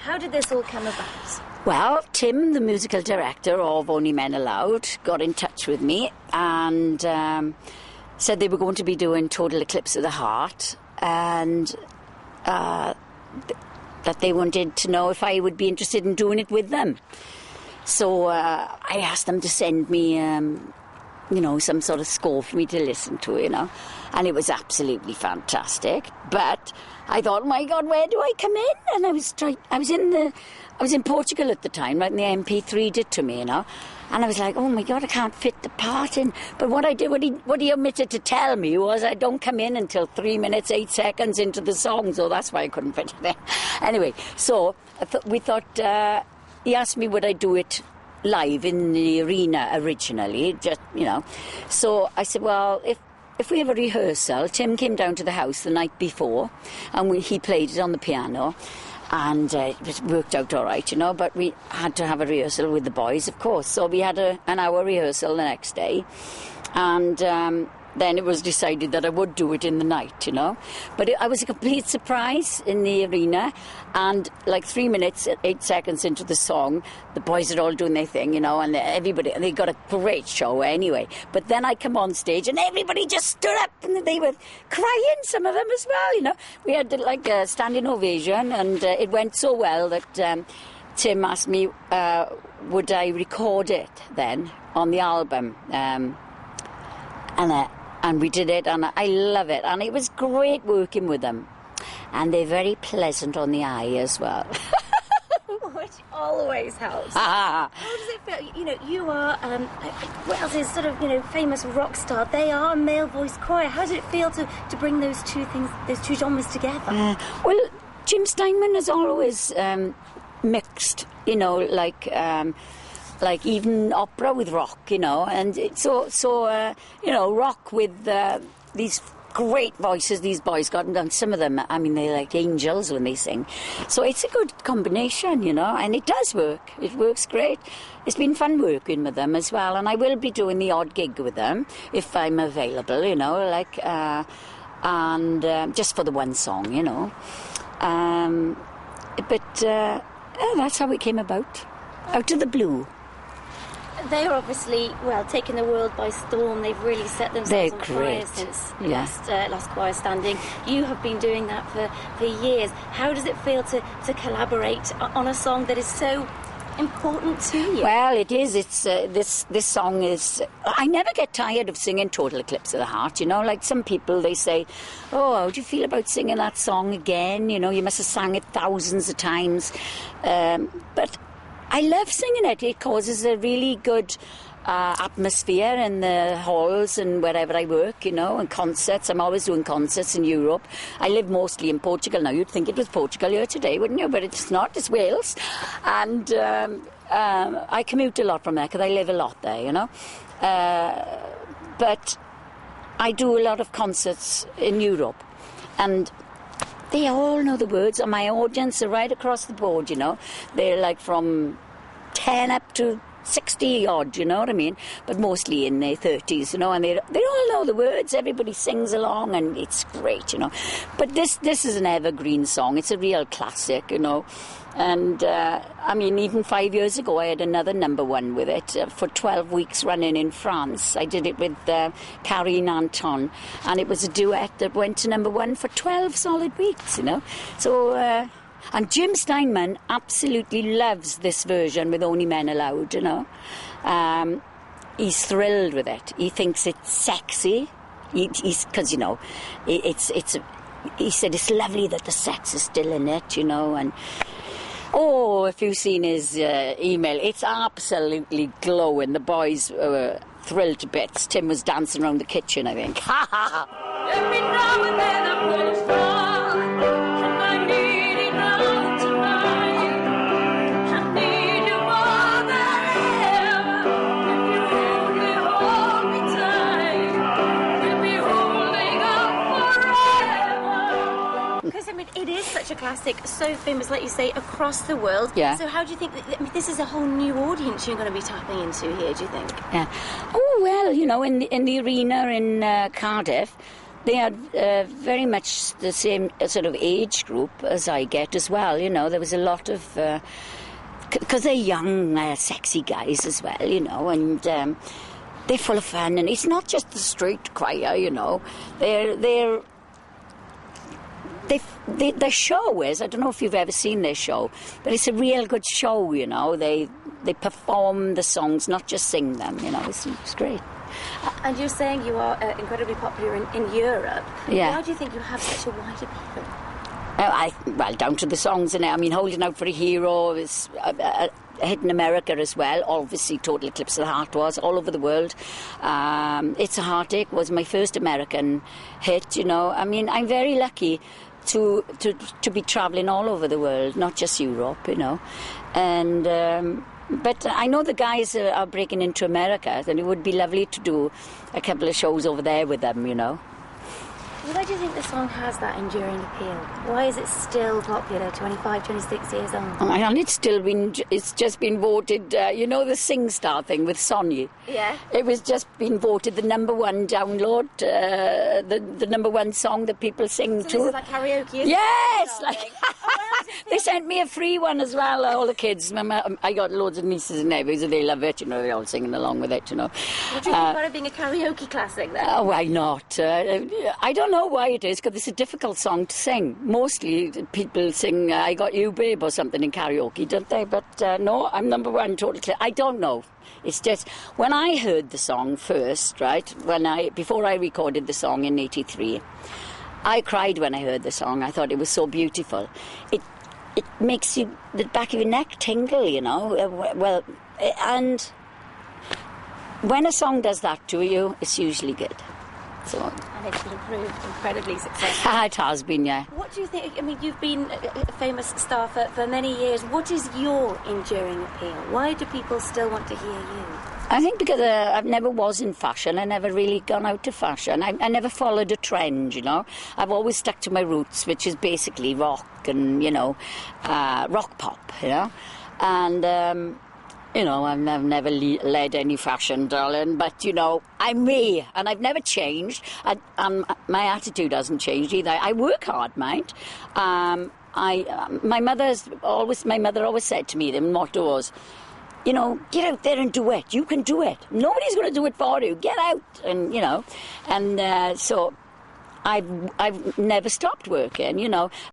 How did this all come about? Well, Tim, the musical director of Only Men Allowed, got in touch with me and said they were going to be doing Total Eclipse of the Heart, and that they wanted to know if I would be interested in doing it with them. So I asked them to send me, some sort of score for me to listen to, and it was absolutely fantastic. But I thought, oh my God, where do I come in? And I was in Portugal at the time, right, and the MP3 did to me, and I was like, oh my God, I can't fit the part in. But what he omitted to tell me was I don't come in until 3 minutes, 8 seconds into the song, so that's why I couldn't fit it in. Anyway, so we thought, he asked me would I do it live in the arena originally, just, So I said, well, if we have a rehearsal, Tim came down to the house the night before, and he played it on the piano. And it worked out all right, but we had to have a rehearsal with the boys, of course. So we had an hour rehearsal the next day. And then it was decided that I would do it in the night, But I was a complete surprise in the arena. And like 3 minutes, 8 seconds into the song, the boys are all doing their thing, and they got a great show anyway. But then I come on stage and everybody just stood up and they were crying, some of them as well, We had like a standing ovation, and it went so well that Tim asked me, would I record it then on the album? And we did it, and I love it. And it was great working with them. And they're very pleasant on the eye as well. Which always helps. How does it feel? You are Wales's sort of, famous rock star. They are a male voice choir. How does it feel to bring those two things, those two genres together? Well, Jim Steinman has always mixed, like even opera with rock, and rock with these great voices these boys got, and some of them, they're like angels when they sing. So it's a good combination, and it does work. It works great. It's been fun working with them as well, and I will be doing the odd gig with them if I'm available, just for the one song, that's how it came about. Out of the blue. They are obviously, taking the world by storm. They've really set themselves on fire since last choir standing. You have been doing that for years. How does it feel to collaborate on a song that is so important to you? Well, it is. It's this song is. I never get tired of singing Total Eclipse of the Heart. Like some people, they say, "Oh, how do you feel about singing that song again? You must have sang it thousands of times." But I love singing it. It causes a really good atmosphere in the halls and wherever I work, and concerts. I'm always doing concerts in Europe. I live mostly in Portugal now. You'd think it was Portugal here today, wouldn't you? But it's not. It's Wales. And I commute a lot from there because I live a lot there, But I do a lot of concerts in Europe. And they all know the words, and my audience are right across the board, They're like from 10 up to 60 odd, you know what I mean? But mostly in their 30s, and they all know the words. Everybody sings along, and it's great, But this is an evergreen song. It's a real classic, And, even 5 years ago, I had another #1 with it for 12 weeks running in France. I did it with Karine Anton, and it was a duet that went to #1 for 12 solid weeks, So, and Jim Steinman absolutely loves this version with Only Men Allowed, He's thrilled with it. He thinks it's sexy. Because, he said it's lovely that the sex is still in it, and... Oh, if you've seen his email, it's absolutely glowing. The boys were thrilled to bits. Tim was dancing around the kitchen, I think. Ha ha ha! Every now and then I'm going strong, and I need it now tonight. I need you more than ever. If you only hold me tight, we'll be holding on forever. Because, it is such a classic, so famous, like you say, across the world. Yeah. So how do you think this is a whole new audience you're going to be tapping into here, do you think? Yeah. Oh, well, in the arena in Cardiff, They are very much the same sort of age group as I get as well, you know. There was a lot of... Because they're young, sexy guys as well, you know, and they're full of fun. And it's not just the street choir, you know. Their show is, I don't know if you've ever seen their show, but it's a real good show, you know. They perform the songs, not just sing them, you know. It's great. And you're saying you are incredibly popular in Europe. Yeah. Why do you think you have such a wide appeal? Well, down to the songs, and I mean, Holding Out for a Hero is a hit in America as well. Obviously, Total Eclipse of the Heart was all over the world. It's a Heartache was my first American hit, you know. I mean, I'm very lucky to be travelling all over the world, not just Europe, you know. And... But I know the guys are breaking into America, and it would be lovely to do a couple of shows over there with them, you know. Why do you think the song has that enduring appeal? Why is it still popular, 25, 26 years on? And it's just been voted, you know, the Sing Star thing with Sonia? Yeah. It was just been voted the #1 download, the #1 song that people sing so to. This is like karaoke, isn't yes! it? Like they sent me a free one as well, all the kids. I got loads of nieces and nephews, and they love it, you know, they're all singing along with it, you know. What do you think about it being a karaoke classic then? Why not? I don't know why it is, because it's a difficult song to sing. Mostly people sing I Got You Babe or something in karaoke, don't they? But no, I'm #1 totally. I don't know. It's just, when I heard the song first, right, before I recorded the song in '83, I cried when I heard the song. I thought it was so beautiful. It makes the back of your neck tingle, you know. And when a song does that to you, it's usually good. So. And it's been proved incredibly successful. It has been, yeah. What do you think? I mean, you've been a famous star for many years. What is your enduring appeal? Why do people still want to hear you? I think because I never was in fashion. I never really gone out to fashion. I never followed a trend, you know. I've always stuck to my roots, which is basically rock and, you know, rock pop, you know. And... you know, I've never led any fashion, darling, but, you know, I'm me, and I've never changed, and my attitude hasn't changed either. I work hard, mind. My mother always said to me, the motto was, you know, get out there and do it. You can do it. Nobody's going to do it for you. Get out, and, you know, and so I've never stopped working, you know.